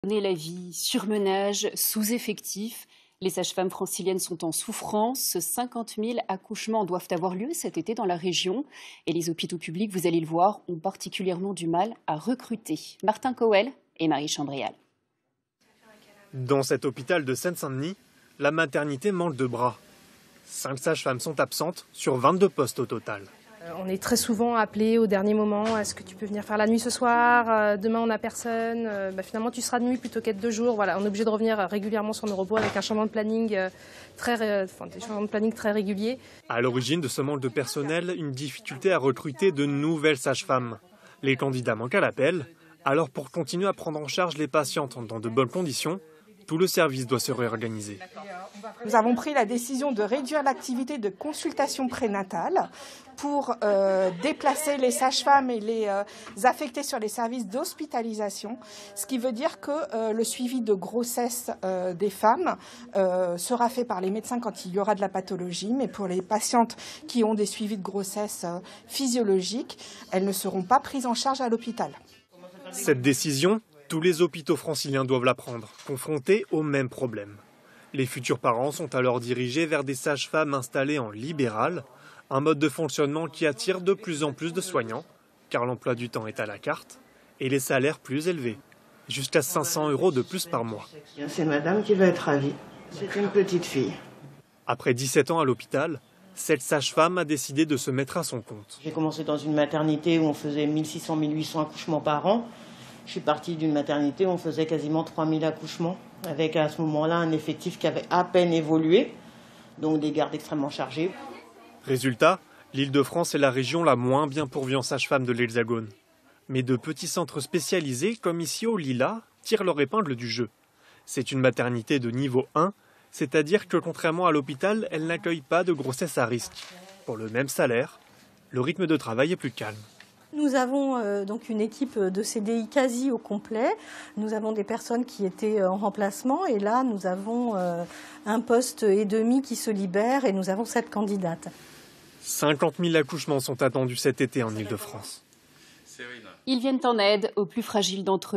La vie, surmenage, sous-effectif. Les sages-femmes franciliennes sont en souffrance. 50 000 accouchements doivent avoir lieu cet été dans la région. Et les hôpitaux publics, vous allez le voir, ont particulièrement du mal à recruter. Martin Coel et Marie Chambrial. Dans cet hôpital de Seine-Saint-Denis, la maternité manque de bras. 5 sages-femmes sont absentes sur 22 postes au total. On est très souvent appelé au dernier moment. Est-ce que tu peux venir faire la nuit ce soir? Demain, on n'a personne. Finalement, tu seras de nuit plutôt qu'être de jour. Voilà, on est obligé de revenir régulièrement sur nos robots avec un changement de planning des changements de planning très réguliers. À l'origine de ce manque de personnel, une difficulté à recruter de nouvelles sages-femmes. Les candidats manquent à l'appel. Alors, pour continuer à prendre en charge les patientes dans de bonnes conditions, tout le service doit se réorganiser. Nous avons pris la décision de réduire l'activité de consultation prénatale pour déplacer les sages-femmes et les affecter sur les services d'hospitalisation, ce qui veut dire que le suivi de grossesse des femmes sera fait par les médecins quand il y aura de la pathologie, mais pour les patientes qui ont des suivis de grossesse physiologiques, elles ne seront pas prises en charge à l'hôpital. Cette décision, tous les hôpitaux franciliens doivent la prendre, confrontés au même problème. Les futurs parents sont alors dirigés vers des sages-femmes installées en libéral, un mode de fonctionnement qui attire de plus en plus de soignants, car l'emploi du temps est à la carte, et les salaires plus élevés, jusqu'à 500 € de plus par mois. C'est madame qui va être ravie, c'est une petite fille. Après 17 ans à l'hôpital, cette sage-femme a décidé de se mettre à son compte. J'ai commencé dans une maternité où on faisait 1600-1800 accouchements par an. Je suis partie d'une maternité où on faisait quasiment 3000 accouchements, avec à ce moment-là un effectif qui avait à peine évolué, donc des gardes extrêmement chargés. Résultat, l'Île-de-France est la région la moins bien pourvue en sages-femmes de l'Hexagone. Mais de petits centres spécialisés, comme ici au Lilas, tirent leur épingle du jeu. C'est une maternité de niveau 1, c'est-à-dire que contrairement à l'hôpital, elle n'accueille pas de grossesse à risque. Pour le même salaire, le rythme de travail est plus calme. Nous avons donc une équipe de CDI quasi au complet. Nous avons des personnes qui étaient en remplacement et là nous avons un poste et demi qui se libère et nous avons 7 candidates. 50 000 accouchements sont attendus cet été en Île-de-France. Ils viennent en aide aux plus fragiles d'entre eux.